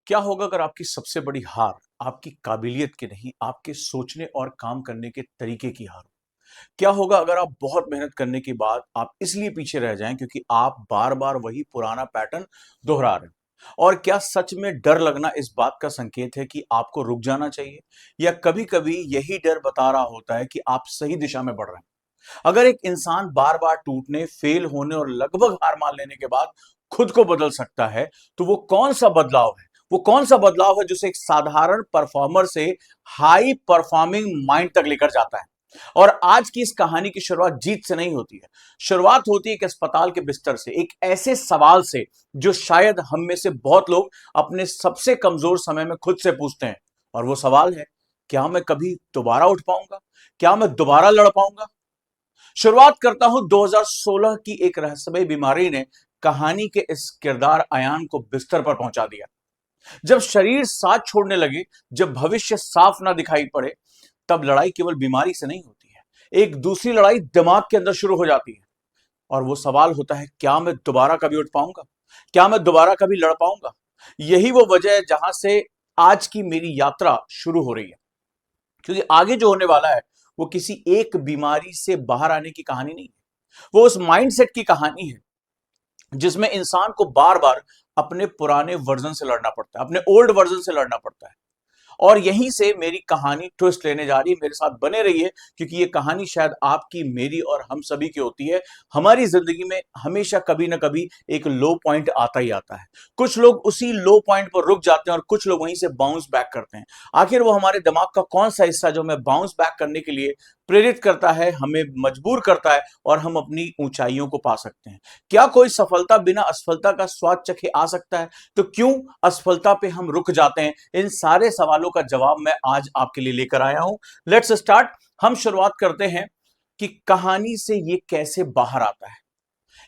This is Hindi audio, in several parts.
क्या होगा अगर आपकी सबसे बड़ी हार आपकी काबिलियत की नहीं, आपके सोचने और काम करने के तरीके की हार हो? क्या होगा अगर आप बहुत मेहनत करने के बाद आप इसलिए पीछे रह जाएं क्योंकि आप बार-बार वही पुराना पैटर्न दोहरा रहे हैं? और क्या सच में डर लगना इस बात का संकेत है कि आपको रुक जाना चाहिए? या कभी-कभी यही डर बता रहा होता है कि आप सही दिशा में बढ़ रहे हैं? अगर एक इंसान बार-बार टूटने, फेल होने और लगभग हार मान लेने के बाद खुद को बदल सकता है, तो वो कौन-सा बदलाव है? वो कौन-सा बदलाव है जो उसे एक साधारण परफॉर्मर से हाई परफॉर्मिंग माइंड तक लेकर जाता है? और आज की इस कहानी की शुरुआत जीत से नहीं होती है। शुरुआत होती है एक अस्पताल के बिस्तर से, एक ऐसे सवाल से जो शायद हम में से बहुत लोग अपने सबसे कमजोर समय में खुद से पूछते हैं। और वो सवाल है, क्या मैं कभी दोबारा उठ पाऊंगा? क्या मैं दोबारा लड़ पाऊंगा? शुरुआत करता हूं 2016 की एक रहस्यमय बीमारी ने कहानी के इस किरदार अयान को बिस्तर पर पहुंचा दिया। जब शरीर साथ छोड़ने लगे, जब भविष्य साफ ना दिखाई पड़े, तब लड़ाई केवल बीमारी से नहीं होती है। एक दूसरी लड़ाई दिमाग के अंदर शुरू हो जाती है। और वो सवाल होता है, क्या मैं दोबारा कभी उठ पाऊंगा? क्या मैं दोबारा कभी लड़ पाऊंगा? यही वो वजह है जहां से आज की मेरी यात्रा शुरू हो रही है। क्योंकि आगे जो होने वाला है वो किसी एक बीमारी से बाहर आने की कहानी नहीं है। वो उस माइंडसेट की कहानी है जिसमें इंसान को बार बार अपने पुराने वर्जन से लड़ना पड़ता है, अपने ओल्ड वर्जन से लड़ना पड़ता है। और यहीं से मेरी कहानी ट्विस्ट लेने जा रही है। मेरे साथ बने रहिए, क्योंकि ये कहानी शायद आपकी, मेरी और हम सभी की होती है। हमारी जिंदगी में हमेशा कभी ना कभी एक लो पॉइंट आता ही आता है। कुछ लोग उसी लो पॉइंट पर रुक जाते हैं और कुछ लोग वहीं से बाउंस बैक करते हैं। आखिर वो हमारे दिमाग का कौन सा हिस्सा जो हमें बाउंस बैक करने के लिए प्रेरित करता है, हमें मजबूर करता है और हम अपनी ऊंचाइयों को पा सकते हैं? क्या कोई सफलता बिना असफलता का स्वाद चखे आ सकता है? तो क्यों असफलता पे हम रुक जाते हैं? इन सारे सवालों का जवाब मैं आज आपके लिए लेकर आया हूं। Let's start. हम शुरुआत करते हैं कि कहानी से ये कैसे बाहर आता है।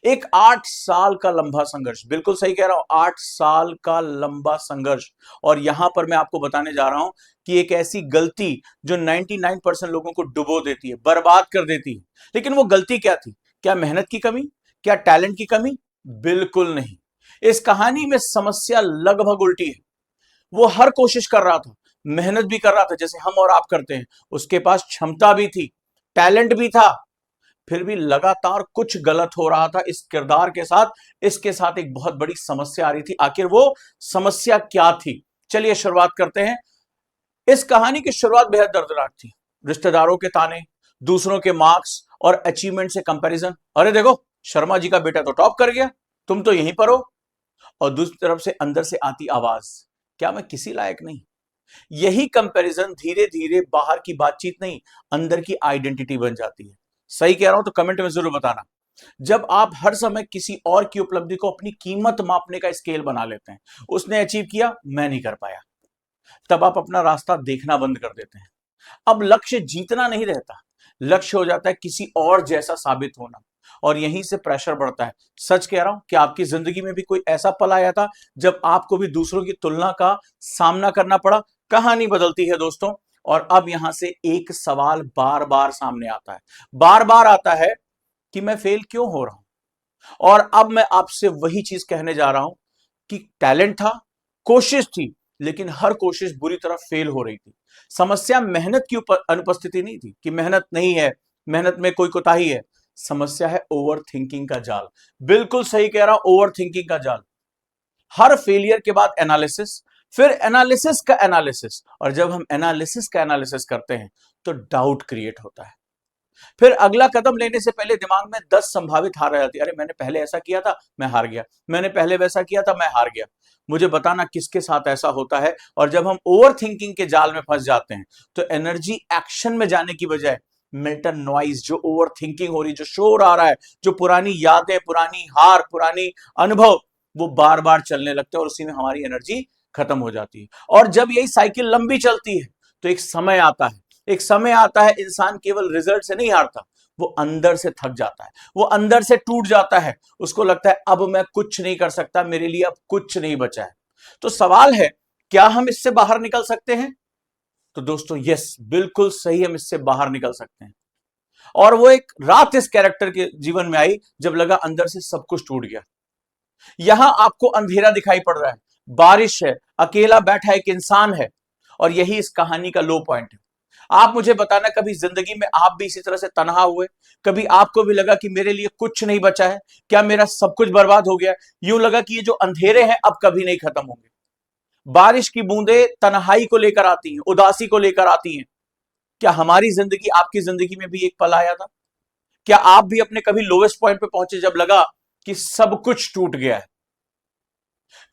एक 8 साल का लंबा संघर्ष, बिल्कुल सही कह रहा हूं, 8 साल का लंबा संघर्ष। और यहां पर मैं आपको बताने जा रहा हूं कि एक ऐसी गलती जो 99% लोगों को डुबो देती है, बर्बाद कर देती है। लेकिन वो गलती क्या थी? क्या मेहनत की कमी? क्या टैलेंट की कमी? बिल्कुल नहीं। इस कहानी में समस्या लगभग उल्टी है। वो हर कोशिश कर रहा था, मेहनत भी कर रहा था जैसे हम और आप करते हैं, उसके पास क्षमता भी थी, टैलेंट भी था, फिर भी लगातार कुछ गलत हो रहा था इस किरदार के साथ। इसके साथ एक बहुत बड़ी समस्या आ रही थी। आखिर वो समस्या क्या थी? चलिए शुरुआत करते हैं। इस कहानी की शुरुआत बेहद दर्दनाक थी। रिश्तेदारों के ताने, दूसरों के मार्क्स और अचीवमेंट से कंपैरिजन। अरे देखो, शर्मा जी का बेटा तो टॉप कर गया, तुम तो यहीं पर हो। और दूसरी तरफ से अंदर से आती आवाज, क्या मैं किसी लायक नहीं? यही कंपैरिजन धीरे धीरे बाहर की बातचीत नहीं, अंदर की आइडेंटिटी बन जाती है। सही कह रहा हूं तो कमेंट में जरूर बताना। जब आप हर समय किसी और की उपलब्धि को अपनी कीमत मापने का स्केल बना लेते हैं, उसने अचीव किया, मैं नहीं कर पाया, तब आप अपना रास्ता देखना बंद कर देते हैं। अब लक्ष्य जीतना नहीं रहता, लक्ष्य हो जाता है किसी और जैसा साबित होना। और यहीं से प्रेशर बढ़ता है। सच कह रहा हूं कि आपकी जिंदगी में भी कोई ऐसा पल आया था जब आपको भी दूसरों की तुलना का सामना करना पड़ा? कहानी बदलती है दोस्तों। और अब यहां से एक सवाल बार बार सामने आता है, बार बार आता है कि मैं फेल क्यों हो रहा हूं? और अब मैं आपसे वही चीज कहने जा रहा हूं कि टैलेंट था, कोशिश थी, लेकिन हर कोशिश बुरी तरह फेल हो रही थी। समस्या मेहनत की अनुपस्थिति नहीं थी कि मेहनत नहीं है, मेहनत में कोई कोताही है। समस्या है ओवर थिंकिंग का जाल। बिल्कुल सही कह रहा हूं, ओवर थिंकिंग का जाल। हर फेलियर के बाद एनालिसिस, फिर एनालिसिस का एनालिसिस, और जब हम एनालिसिस का एनालिसिस करते हैं तो डाउट क्रिएट होता है। फिर अगला कदम लेने से पहले दिमाग में 10 संभावित हार आ जाती है। अरे मैंने पहले ऐसा किया था, मैं हार गया। मैंने पहले वैसा किया था, मैं हार गया। मुझे बताना किसके साथ ऐसा होता है? और जब हम ओवर थिंकिंग के जाल में फंस जाते हैं तो एनर्जी एक्शन में जाने की बजाय मेंटल नॉइज, जो ओवर थिंकिंग हो रही, जो शोर आ रहा है, जो पुरानी यादें, पुरानी हार, पुरानी अनुभव, वो बार बार चलने लगते हैं और उसी में हमारी एनर्जी खत्म हो जाती है। और जब यही साइकिल लंबी चलती है तो एक समय आता है, एक समय आता है, इंसान केवल रिजल्ट से नहीं हारता, वो अंदर से थक जाता है, वो अंदर से टूट जाता है। उसको लगता है अब मैं कुछ नहीं कर सकता, मेरे लिए अब कुछ नहीं बचा है। तो सवाल है, क्या हम इससे बाहर निकल सकते हैं? तो दोस्तों यस, बिल्कुल सही, हम इससे बाहर निकल सकते हैं। और वो एक रात इस कैरेक्टर के जीवन में आई जब लगा अंदर से सब कुछ टूट गया। यहां आपको अंधेरा दिखाई पड़ रहा है, बारिश है, अकेला बैठा एक इंसान है, और यही इस कहानी का लो पॉइंट है। आप मुझे बताना, कभी जिंदगी में आप भी इसी तरह से तन्हा हुए? कभी आपको भी लगा कि मेरे लिए कुछ नहीं बचा है, क्या मेरा सब कुछ बर्बाद हो गया? यूं लगा कि ये जो अंधेरे हैं अब कभी नहीं खत्म होंगे। बारिश की बूंदें तन्हाई को लेकर आती हैं, उदासी को लेकर आती हैं। क्या हमारी जिंदगी, आपकी जिंदगी में भी एक पल आया था? क्या आप भी अपने कभी लोवेस्ट पॉइंट पे पहुंचे जब लगा कि सब कुछ टूट गया है?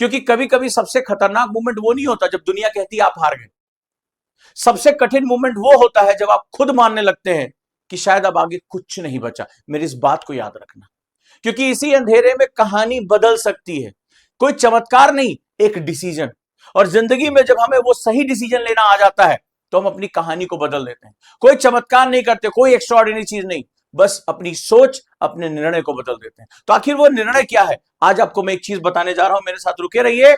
क्योंकि कभी कभी सबसे खतरनाक मोमेंट वो नहीं होता जब दुनिया कहती है आप हार गए। सबसे कठिन मोमेंट वो होता है जब आप खुद मानने लगते हैं कि शायद अब आगे कुछ नहीं बचा। मेरी इस बात को याद रखना, क्योंकि इसी अंधेरे में कहानी बदल सकती है। कोई चमत्कार नहीं, एक डिसीजन। और जिंदगी में जब हमें वो सही डिसीजन लेना आ जाता है तो हम अपनी कहानी को बदल देते हैं। कोई चमत्कार नहीं करते, कोई एक्स्ट्राऑर्डिनरी चीज नहीं, बस अपनी सोच, अपने निर्णय को बदल देते हैं। तो आखिर वो निर्णय क्या है, आज आपको मैं एक चीज बताने जा रहा हूं, मेरे साथ रुके रहिए।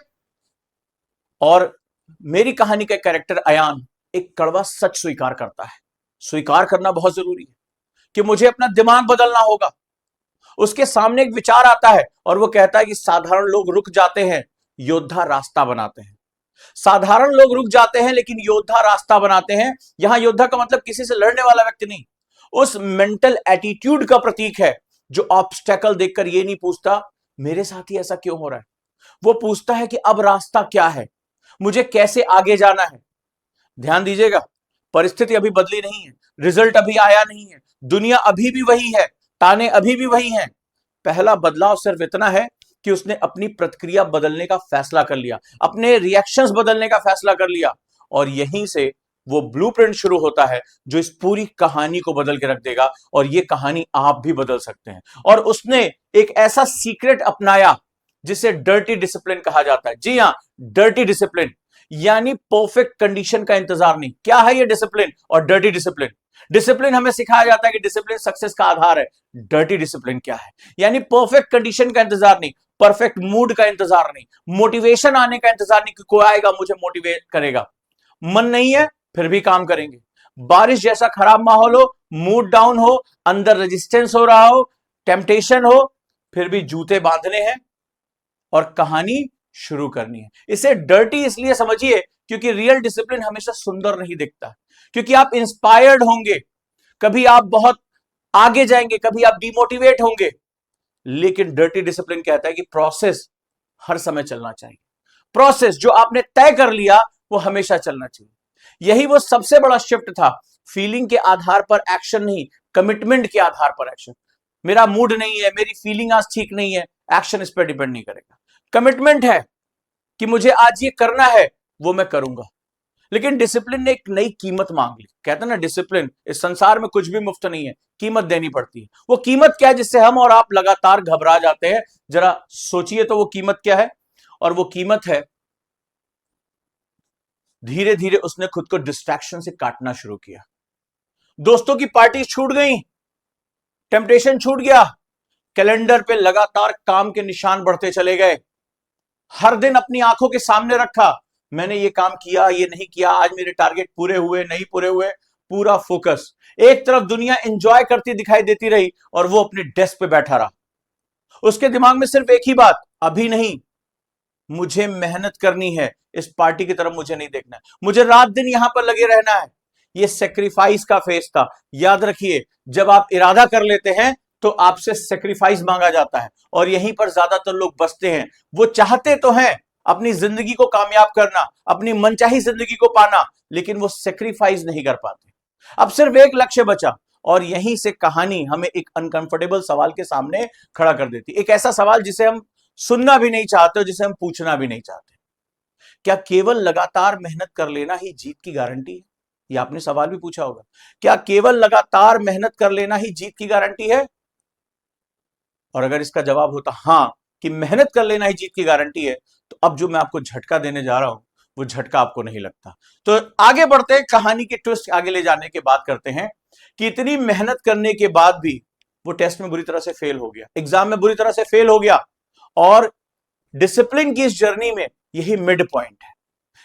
और मेरी कहानी का कैरेक्टर अयान एक कड़वा सच स्वीकार करता है। स्वीकार करना बहुत जरूरी है कि मुझे अपना दिमाग बदलना होगा। उसके सामने एक विचार आता है और वो कहता है कि साधारण लोग रुक जाते हैं, योद्धा रास्ता बनाते हैं। साधारण लोग रुक जाते हैं लेकिन योद्धा रास्ता बनाते हैं। यहां योद्धा का मतलब किसी से लड़ने वाला व्यक्ति नहीं, उस मेंटल एटीट्यूड का प्रतीक है जो ऑब्स्टेकल देखकर ये नहीं पूछता मेरे साथ ही ऐसा क्यों हो रहा है, वो पूछता है कि अब रास्ता क्या है, मुझे कैसे आगे जाना है। ध्यान दीजिएगा, परिस्थिति अभी बदली नहीं है, रिजल्ट अभी आया नहीं है, दुनिया अभी भी वही है, ताने अभी भी वही हैं। पहला बदलाव सिर्फ इतना है कि उसने अपनी प्रतिक्रिया बदलने का फैसला कर लिया, अपने रिएक्शंस बदलने का फैसला कर लिया, और यहीं से वो ब्लूप्रिंट शुरू होता है जो इस पूरी कहानी को बदल के रख देगा। और ये कहानी आप भी बदल सकते हैं। और उसने एक ऐसा सीक्रेट अपनाया जिसे डर्टी डिसिप्लिन कहा जाता है। जी हां, डर्टी डिसिप्लिन, यानी परफेक्ट कंडीशन का इंतजार नहीं। क्या है ये डिसिप्लिन और डर्टी डिसिप्लिन? डिसिप्लिन हमें सिखाया जाता है कि डिसिप्लिन सक्सेस का आधार है। डर्टी डिसिप्लिन क्या है? यानी परफेक्ट कंडीशन का इंतजार नहीं, परफेक्ट मूड का इंतजार नहीं, मोटिवेशन आने का इंतजार नहीं कि कोई आएगा मुझे मोटिवेट करेगा। मन नहीं है फिर भी काम करेंगे, बारिश जैसा खराब माहौल हो, मूड डाउन हो, अंदर रेजिस्टेंस हो रहा हो, टेम्पटेशन हो, फिर भी जूते बांधने हैं और कहानी शुरू करनी है। इसे डर्टी इसलिए समझिए क्योंकि रियल डिसिप्लिन हमेशा सुंदर नहीं दिखता, क्योंकि आप इंस्पायर्ड होंगे, कभी आप बहुत आगे जाएंगे, कभी आप डिमोटिवेट होंगे, लेकिन डर्टी डिसिप्लिन कहता है कि प्रोसेस हर समय चलना चाहिए। प्रोसेस जो आपने तय कर लिया वो हमेशा चलना चाहिए। यही वो सबसे बड़ा शिफ्ट था, फीलिंग के आधार पर एक्शन नहीं, कमिटमेंट के आधार पर एक्शन। मेरा मूड नहीं है, मेरी फीलिंग आज ठीक नहीं है, एक्शन इस पर डिपेंड नहीं करेगा। कमिटमेंट है कि मुझे आज ये करना है, वो मैं करूंगा। लेकिन डिसिप्लिन ने एक नई कीमत मांग ली। कहते हैं ना, डिसिप्लिन, इस संसार में कुछ भी मुफ्त नहीं है, कीमत देनी पड़ती है। वो कीमत क्या है जिससे हम और आप लगातार घबरा जाते हैं? जरा सोचिए तो वो कीमत क्या है। और वो कीमत है, धीरे धीरे उसने खुद को डिस्ट्रैक्शन से काटना शुरू किया। दोस्तों की पार्टी छूट गई, टेम्पटेशन छूट गया, कैलेंडर पे लगातार काम के निशान बढ़ते चले गए। हर दिन अपनी आंखों के सामने रखा, मैंने ये काम किया, ये नहीं किया, आज मेरे टारगेट पूरे हुए नहीं पूरे हुए। पूरा फोकस, एक तरफ दुनिया एंजॉय करती दिखाई देती रही और वो अपने डेस्क पे बैठा रहा। उसके दिमाग में सिर्फ एक ही बात, अभी नहीं, मुझे मेहनत करनी है, इस पार्टी की तरफ मुझे नहीं देखना है, मुझे रात दिन यहां पर लगे रहना है। ये सेक्रीफाइस का फेस था। याद रखिए, जब आप इरादा कर लेते हैं तो आपसे सेक्रीफाइस मांगा जाता है, और यहीं पर ज्यादातर लोग बसते हैं। वो चाहते तो हैं अपनी जिंदगी को कामयाब करना, अपनी मनचाही जिंदगी को पाना, लेकिन वो सेक्रीफाइस नहीं कर पाते। अब सिर्फ एक लक्ष्य बचा, और यहीं से कहानी हमें एक अनकंफर्टेबल सवाल के सामने खड़ा कर देती। एक ऐसा सवाल जिसे हम सुनना भी नहीं चाहते, जिसे हम पूछना भी नहीं चाहते। क्या केवल लगातार मेहनत कर लेना ही जीत की गारंटी है? ये आपने सवाल भी पूछा होगा। क्या केवल लगातार मेहनत कर लेना ही जीत की गारंटी है? और अगर इसका जवाब होता हां, कि मेहनत कर लेना ही जीत की गारंटी है, तो अब जो मैं आपको झटका देने जा रहा हूं वो झटका आपको नहीं लगता। तो आगे बढ़ते हैं, कहानी के ट्विस्ट आगे ले जाने की बात करते हैं कि इतनी मेहनत करने के बाद भी वो टेस्ट में बुरी तरह से फेल हो गया, एग्जाम में बुरी तरह से फेल हो गया। और डिसिप्लिन की इस जर्नी में यही मिड पॉइंट है,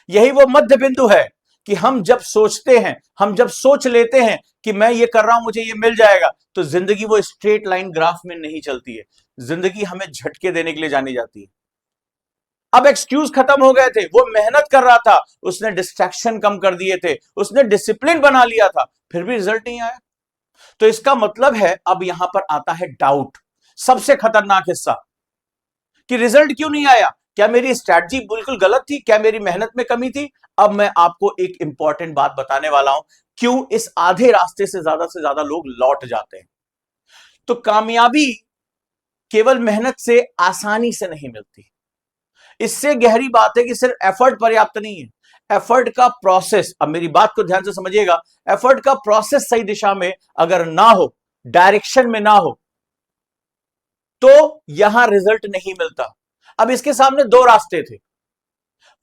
यही वो मध्य बिंदु है कि हम जब सोचते हैं, हम जब सोच लेते हैं कि मैं ये कर रहा हूं, मुझे ये मिल जाएगा, तो जिंदगी वो स्ट्रेट लाइन ग्राफ में नहीं चलती है। जिंदगी हमें झटके देने के लिए जानी जाती है। अब एक्सक्यूज खत्म हो गए थे, वो मेहनत कर रहा था, उसने डिस्ट्रैक्शन कम कर दिए थे, उसने डिसिप्लिन बना लिया था, फिर भी रिजल्ट नहीं आया। तो इसका मतलब है, अब यहां पर आता है डाउट, सबसे खतरनाक हिस्सा, कि रिजल्ट क्यों नहीं आया? क्या मेरी स्ट्रैटेजी बिल्कुल गलत थी? क्या मेरी मेहनत में कमी थी? अब मैं आपको एक इंपॉर्टेंट बात बताने वाला हूं, क्यों इस आधे रास्ते से ज्यादा लोग लौट जाते हैं। तो कामयाबी केवल मेहनत से आसानी से नहीं मिलती। इससे गहरी बात है कि सिर्फ एफर्ट पर्याप्त नहीं है, एफर्ट का प्रोसेस, अब मेरी बात को ध्यान से समझिएगा, एफर्ट का प्रोसेस सही दिशा में अगर ना हो, डायरेक्शन में ना हो, तो यहां रिजल्ट नहीं मिलता। अब इसके सामने दो रास्ते थे,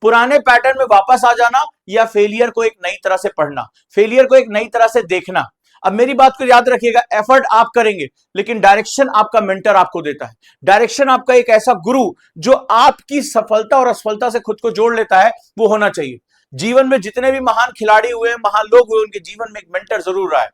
पुराने पैटर्न में वापस आ जाना या फेलियर को एक नई तरह से पढ़ना, फेलियर को एक नई तरह से देखना। अब मेरी बात को याद रखिएगा, एफर्ट आप करेंगे, लेकिन डायरेक्शन आपका मेंटर आपको देता है, डायरेक्शन आपका एक ऐसा गुरु जो आपकी सफलता और असफलता से खुद को जोड़ लेता है, वो होना चाहिए। जीवन में जितने भी महान खिलाड़ी हुए, महान लोग हुए, उनके जीवन में एक मेंटर जरूर रहा है।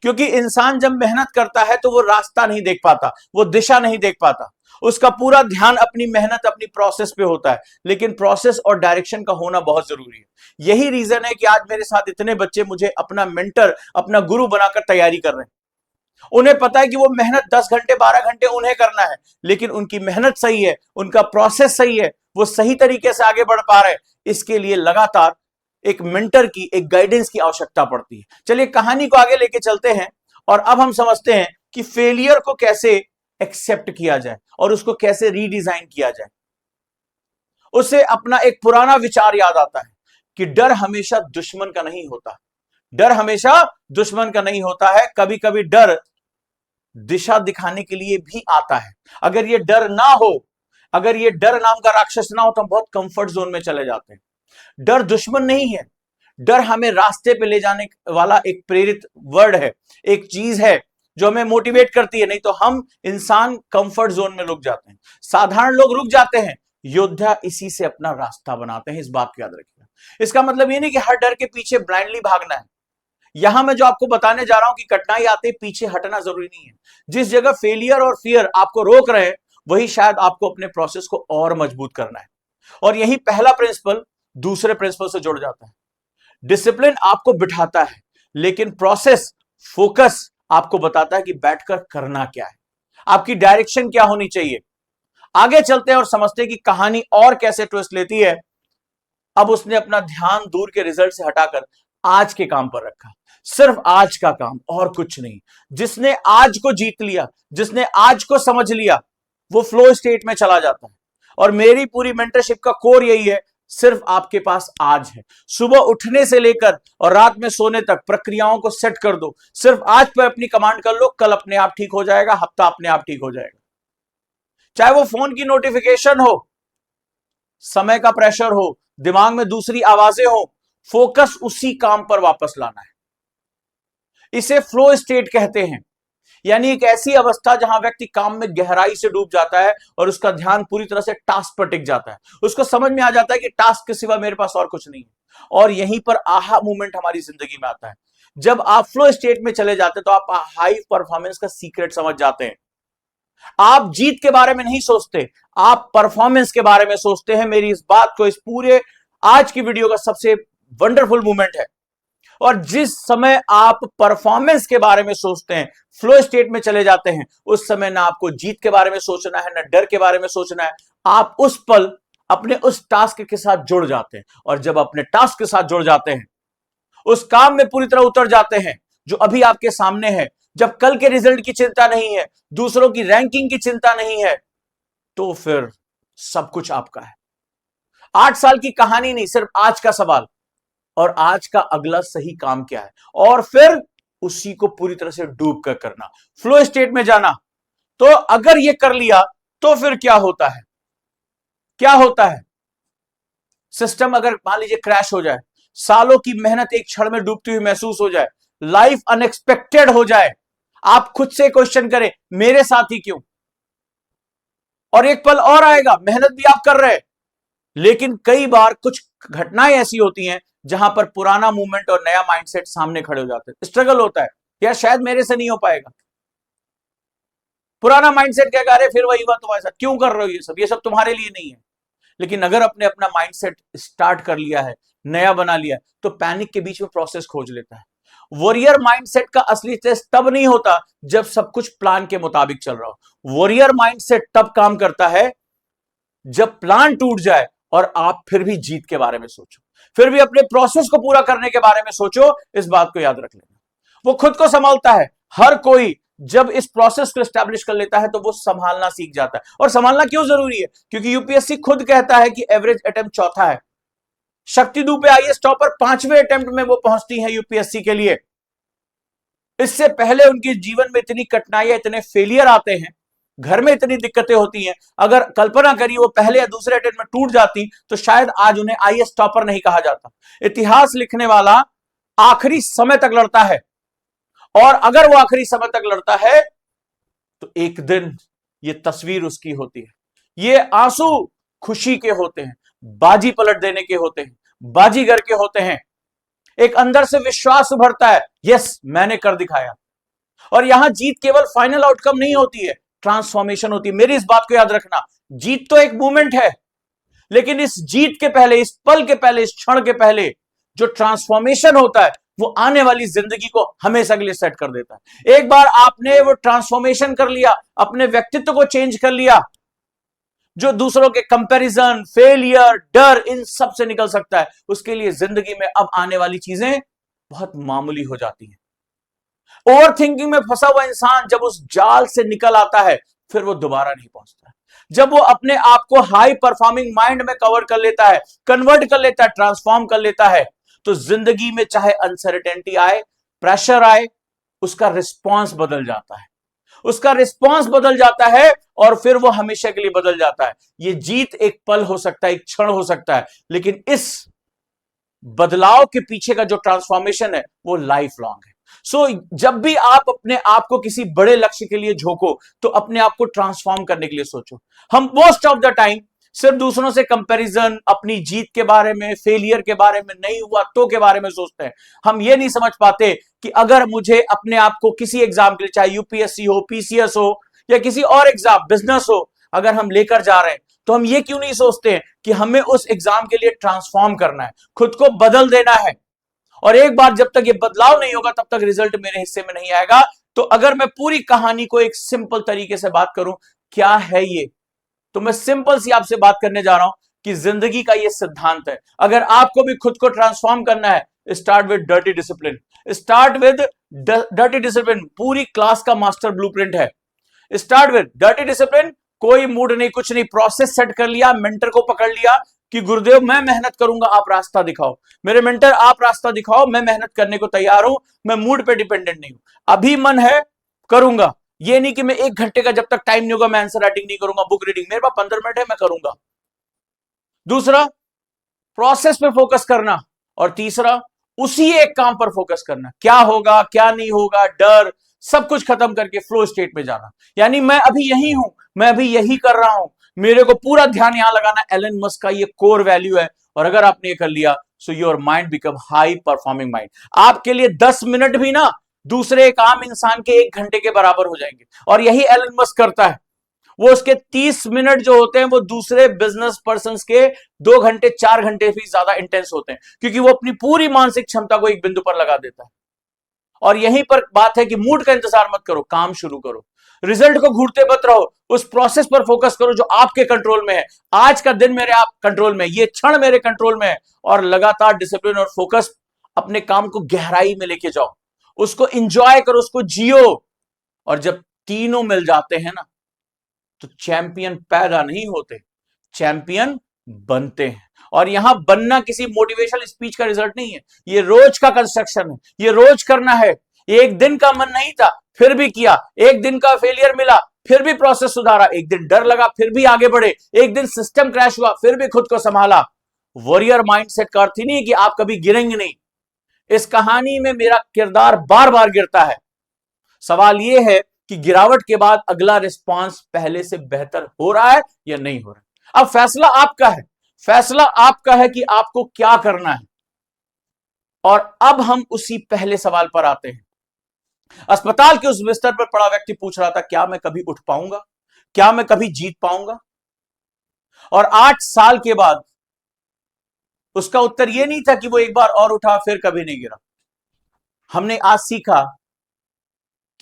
क्योंकि इंसान जब मेहनत करता है तो वो रास्ता नहीं देख पाता, वो दिशा नहीं देख पाता, उसका पूरा ध्यान अपनी मेहनत, अपनी प्रोसेस पे होता है, लेकिन प्रोसेस और डायरेक्शन का होना बहुत जरूरी है। यही रीजन है कि आज मेरे साथ इतने बच्चे मुझे अपना मेंटर, अपना गुरु बनाकर तैयारी कर रहे हैं। उन्हें पता है कि वो मेहनत 10 घंटे 12 घंटे उन्हें करना है, लेकिन उनकी मेहनत सही है, उनका प्रोसेस सही है, वो सही तरीके से आगे बढ़ पा रहे हैं। इसके लिए लगातार एक मेंटर की, एक गाइडेंस की आवश्यकता पड़ती है। चलिए कहानी को आगे लेके चलते हैं, और अब हम समझते हैं कि फेलियर को कैसे एक्सेप्ट किया जाए और उसको कैसे रीडिजाइन किया जाए। उसे अपना एक पुराना विचार याद आता है कि डर हमेशा दुश्मन का नहीं होता, डर हमेशा दुश्मन का नहीं होता है, कभी कभी डर दिशा दिखाने के लिए भी आता है। अगर ये डर ना हो, अगर ये डर नाम का राक्षस ना हो, तो हम बहुत कंफर्ट जोन में चले जाते हैं। डर दुश्मन नहीं है, डर हमें रास्ते पे ले जाने वाला एक प्रेरित वर्ड है, एक चीज है जो हमें मोटिवेट करती है। नहीं तो हम इंसान कंफर्ट जोन में रुक जाते हैं, साधारण लोग रुक जाते हैं, योद्धा इसी से अपना रास्ता बनाते हैं। इस बात को याद रखिएगा। इसका मतलब ये नहीं कि हर डर के पीछे ब्लाइंडली भागना है। यहां मैं जो आपको बताने जा रहा हूं कि कठिनाई आते पीछे हटना जरूरी नहीं है। जिस जगह फेलियर और फियर आपको रोक रहे हैं, वही शायद आपको अपने प्रोसेस को और मजबूत करना है। और यही पहला प्रिंसिपल दूसरे प्रिंसिपल से जुड़ जाता है। डिसिप्लिन आपको बिठाता है, लेकिन प्रोसेस, फोकस आपको बताता है कि बैठकर करना क्या है, आपकी डायरेक्शन क्या होनी चाहिए। आगे चलते हैं और समझते हैं कि कहानी और कैसे ट्विस्ट लेती है। अब उसने अपना ध्यान दूर के रिजल्ट से हटाकर आज के काम पर रखा, सिर्फ आज का काम और कुछ नहीं। जिसने आज को जीत लिया, जिसने आज को समझ लिया, वो फ्लो स्टेट में चला जाता है। और मेरी पूरी मेंटरशिप का कोर यही है, सिर्फ आपके पास आज है। सुबह उठने से लेकर और रात में सोने तक प्रक्रियाओं को सेट कर दो, सिर्फ आज पर अपनी कमांड कर लो, कल अपने आप ठीक हो जाएगा, हफ्ता अपने आप ठीक हो जाएगा। चाहे वो फोन की नोटिफिकेशन हो, समय का प्रेशर हो, दिमाग में दूसरी आवाजें हो, फोकस उसी काम पर वापस लाना है। इसे फ्लो स्टेट कहते हैं, यानी एक ऐसी अवस्था जहां व्यक्ति काम में गहराई से डूब जाता है और उसका ध्यान पूरी तरह से टास्क पर टिक जाता है। उसको समझ में आ जाता है कि टास्क के सिवा मेरे पास और कुछ नहीं है। और यहीं पर आहा मूवमेंट हमारी जिंदगी में आता है। जब आप फ्लो स्टेट में चले जाते हैं तो आप हाई परफॉर्मेंस का सीक्रेट समझ जाते हैं। आप जीत के बारे में नहीं सोचते, आप परफॉर्मेंस के बारे में सोचते हैं। मेरी इस बात को, इस पूरे आज की वीडियो का सबसे वंडरफुल मूवमेंट है। और जिस समय आप परफॉर्मेंस के बारे में सोचते हैं, फ्लो स्टेट में चले जाते हैं, उस समय ना आपको जीत के बारे में सोचना है, ना डर के बारे में सोचना है। आप उस पल अपने उस टास्क के साथ जुड़ जाते हैं। और जब अपने टास्क के साथ जुड़ जाते हैं, उस काम में पूरी तरह उतर जाते हैं जो अभी आपके सामने है, जब कल के रिजल्ट की चिंता नहीं है, दूसरों की रैंकिंग की चिंता नहीं है, तो फिर सब कुछ आपका है। 8 साल की कहानी नहीं, सिर्फ आज का सवाल, और आज का अगला सही काम क्या है, और फिर उसी को पूरी तरह से डूब कर करना, फ्लो स्टेट में जाना। तो अगर ये कर लिया तो फिर क्या होता है? क्या होता है? सिस्टम अगर मान लीजिए क्रैश हो जाए, सालों की मेहनत एक क्षण में डूबती हुई महसूस हो जाए, लाइफ अनएक्सपेक्टेड हो जाए, आप खुद से क्वेश्चन करें, मेरे साथ ही क्यों? और एक पल और आएगा, मेहनत भी आप कर रहे हैं, लेकिन कई बार कुछ घटनाएं ऐसी होती हैं जहां पर पुराना मूवमेंट और नया माइंडसेट सामने खड़े हो जाते हैं। स्ट्रगल होता है, या शायद मेरे से नहीं हो पाएगा। पुराना माइंडसेट क्या कह रहे, फिर वही हुआ तुम्हारे साथ, क्यों कर रहे हो ये सब? ये सब तुम्हारे लिए नहीं है। लेकिन अगर अपने अपना माइंडसेट स्टार्ट कर लिया है, नया बना लिया है, तो पैनिक के बीच में प्रोसेस खोज लेता है। वॉरियर माइंडसेट का असली टेस्ट तब नहीं होता जब सब कुछ प्लान के मुताबिक चल रहा हो। वॉरियर माइंडसेट तब काम करता है जब प्लान टूट जाए और आप फिर भी जीत के बारे में सोचो, फिर भी अपने प्रोसेस को पूरा करने के बारे में सोचो। इस बात को याद रख लेना। वो खुद को संभालता है। हर कोई जब इस प्रोसेस को एस्टेब्लिश कर लेता है तो वो संभालना सीख जाता है। और संभालना क्यों जरूरी है? क्योंकि यूपीएससी खुद कहता है कि एवरेज अटेम्प्ट चौथा है। शक्ति दुबे आईएएस टॉपर 5वें अटेम्प्ट में वो पहुंचती हैं यूपीएससी के लिए। इससे पहले उनके जीवन में इतनी कठिनाइयां, इतने फेलियर आते हैं, घर में इतनी दिक्कतें होती हैं। अगर कल्पना करिए वो पहले या दूसरे अटेम्प्ट में टूट जाती तो शायद आज उन्हें आईएएस टॉपर नहीं कहा जाता। इतिहास लिखने वाला आखिरी समय तक लड़ता है, और अगर वो आखिरी समय तक लड़ता है तो एक दिन ये तस्वीर उसकी होती है। ये आंसू खुशी के होते हैं, बाजी पलट देने के होते हैं, बाजीगर के होते हैं। एक अंदर से विश्वास उभरता है, यस मैंने कर दिखाया। और यहां जीत केवल फाइनल आउटकम नहीं होती है, ट्रांसफॉर्मेशन होती है। मेरी इस बात को याद रखना, जीत तो एक मूवमेंट है, लेकिन इस जीत के पहले, इस पल के पहले, इस क्षण के पहले जो ट्रांसफॉर्मेशन होता है वो आने वाली जिंदगी को हमेशा के लिए सेट कर देता है। एक बार आपने वो ट्रांसफॉर्मेशन कर लिया, अपने व्यक्तित्व को चेंज कर लिया, जो दूसरों के कंपैरिजन, फेलियर, डर, इन सब से निकल सकता है, उसके लिए जिंदगी में अब आने वाली चीजें बहुत मामूली हो जाती हैं। ओवर थिंकिंग में फंसा हुआ इंसान जब उस जाल से निकल आता है फिर वो दोबारा नहीं पहुंचता है। जब वो अपने आप को हाई परफॉर्मिंग माइंड में कवर कर लेता है, कन्वर्ट कर लेता है, ट्रांसफॉर्म कर लेता है, तो जिंदगी में चाहे अनसर्टेनिटी आए, प्रेशर आए, उसका रिस्पॉन्स बदल जाता है। उसका रिस्पॉन्स बदल जाता है और फिर वो हमेशा के लिए बदल जाता है। ये जीत एक पल हो सकता है, एक क्षण हो सकता है, लेकिन इस बदलाव के पीछे का जो ट्रांसफॉर्मेशन है वो लाइफ लॉन्ग है। सो जब भी आप अपने आप को किसी बड़े लक्ष्य के लिए झोंको तो अपने आप को ट्रांसफॉर्म करने के लिए सोचो। हम मोस्ट ऑफ द टाइम सिर्फ दूसरों से कंपैरिजन, अपनी जीत के बारे में, फेलियर के बारे में, नहीं हुआ तो के बारे में सोचते हैं। हम ये नहीं समझ पाते कि अगर मुझे अपने आप को किसी एग्जाम के लिए, चाहे यूपीएससी हो, पीसीएस हो या किसी और एग्जाम, बिजनेस हो, अगर हम लेकर जा रहे हैं तो हम ये क्यों नहीं सोचते हैं कि हमें उस एग्जाम के लिए ट्रांसफॉर्म करना है, खुद को बदल देना है। और एक बार जब तक ये बदलाव नहीं होगा तब तक रिजल्ट मेरे हिस्से में नहीं आएगा। तो अगर मैं पूरी कहानी को एक सिंपल तरीके से बात करूं, क्या है ये, तो मैं सिंपल सी आपसे बात करने जा रहा हूं कि जिंदगी का ये सिद्धांत है। अगर आपको भी खुद को ट्रांसफॉर्म करना है, start with dirty discipline. Start with dirty discipline पूरी क्लास का मास्टर ब्लूप्रिंट है। Start with dirty discipline. कोई मूड नहीं, कुछ नहीं, प्रोसेस सेट कर लिया, मेंटर को पकड़ लिया कि गुरुदेव मैं मेहनत करूंगा, आप रास्ता दिखाओ। मेरे मेंटर आप रास्ता दिखाओ, मैं मेहनत करने को तैयार हूं, मैं मूड पे डिपेंडेंट नहीं हूं। अभी मन है करूंगा, ये नहीं कि मैं 1 घंटे का जब तक टाइम नहीं होगा मैं आंसर राइटिंग नहीं करूंगा, बुक रीडिंग, मेरे पास 15 मिनट है मैं करूंगा। दूसरा, प्रोसेस पे फोकस करना। और तीसरा, उसी एक काम पर फोकस करना। क्या होगा, क्या नहीं होगा, डर सब कुछ खत्म करके फ्लो स्टेट में जाना। यानी मैं अभी यही हूं, मैं अभी यही कर रहा हूं, मेरे को पूरा ध्यान यहां लगाना। एलन मस्क का ये कोर वैल्यू है। और अगर आपने ये कर लिया so your mind become high performing mind. आपके लिए 10 मिनट भी ना दूसरे एक आम इंसान के 1 घंटे के बराबर हो जाएंगे। और यही एलन मस्क करता है। वो उसके 30 मिनट जो होते हैं वो दूसरे बिजनेस पर्सन के 2 घंटे 4 घंटे भी ज्यादा इंटेंस होते हैं, क्योंकि वो अपनी पूरी मानसिक क्षमता को एक बिंदु पर लगा देता है। और यहीं पर बात है कि मूड का इंतजार मत करो, काम शुरू करो। रिजल्ट को घूरते मत रहो, उस प्रोसेस पर फोकस करो जो आपके कंट्रोल में है। आज का दिन मेरे आप कंट्रोल में, ये क्षण मेरे कंट्रोल में है। और लगातार डिसिप्लिन और फोकस अपने काम को गहराई में लेके जाओ, उसको इंजॉय करो, उसको जियो। और जब तीनों मिल जाते हैं ना तो चैंपियन पैदा नहीं होते, चैंपियन बनते हैं। और यहां बनना किसी मोटिवेशनल स्पीच का रिजल्ट नहीं है, ये रोज का कंस्ट्रक्शन है, ये रोज करना है। एक दिन का मन नहीं था फिर भी किया, एक दिन का फेलियर मिला फिर भी प्रोसेस सुधारा, एक दिन डर लगा फिर भी आगे बढ़े, एक दिन सिस्टम क्रैश हुआ फिर भी खुद को संभाला। वॉरियर माइंडसेट का अर्थ ही नहीं कि आप कभी गिरेंगे नहीं। इस कहानी में मेरा किरदार बार बार गिरता है। सवाल यह है कि गिरावट के बाद अगला रिस्पांस पहले से बेहतर हो रहा है या नहीं हो रहा है। अब फैसला आपका है, फैसला आपका है कि आपको क्या करना है। और अब हम उसी पहले सवाल पर आते हैं। अस्पताल के उस बिस्तर पर पड़ा व्यक्ति पूछ रहा था, क्या मैं कभी उठ पाऊंगा, क्या मैं कभी जीत पाऊंगा? और 8 साल के बाद उसका उत्तर यह नहीं था कि वो एक बार और उठा फिर कभी नहीं गिरा। हमने आज सीखा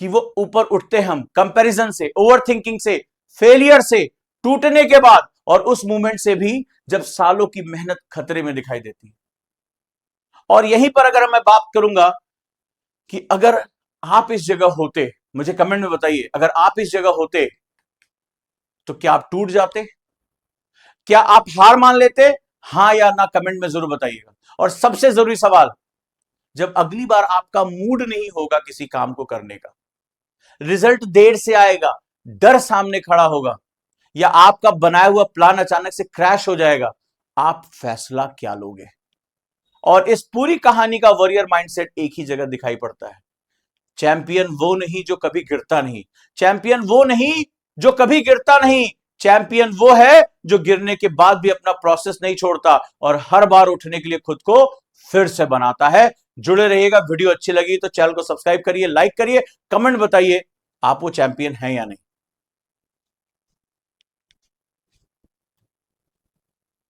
कि वो ऊपर उठते हम कंपैरिजन से, ओवर थिंकिंग से, फेलियर से, टूटने के बाद, और उस मूवमेंट से भी जब सालों की मेहनत खतरे में दिखाई देती है। और यहीं पर अगर मैं बात करूंगा कि अगर आप इस जगह होते, मुझे कमेंट में बताइए, अगर आप इस जगह होते तो क्या आप टूट जाते? क्या आप हार मान लेते? हां या ना कमेंट में जरूर बताइएगा। और सबसे जरूरी सवाल, जब अगली बार आपका मूड नहीं होगा किसी काम को करने का, रिजल्ट देर से आएगा, डर सामने खड़ा होगा, या आपका बनाया हुआ प्लान अचानक से क्रैश हो जाएगा, आप फैसला क्या लोगे? और इस पूरी कहानी का वॉरियर माइंडसेट एक ही जगह दिखाई पड़ता है। चैंपियन वो नहीं जो कभी गिरता नहीं, चैंपियन वो नहीं जो कभी गिरता नहीं, चैंपियन वो है जो गिरने के बाद भी अपना प्रोसेस नहीं छोड़ता और हर बार उठने के लिए खुद को फिर से बनाता है। जुड़े रहिएगा। वीडियो अच्छी लगी तो चैनल को सब्सक्राइब करिए, लाइक करिए, कमेंट बताइए आप वो चैंपियन हैं या नहीं।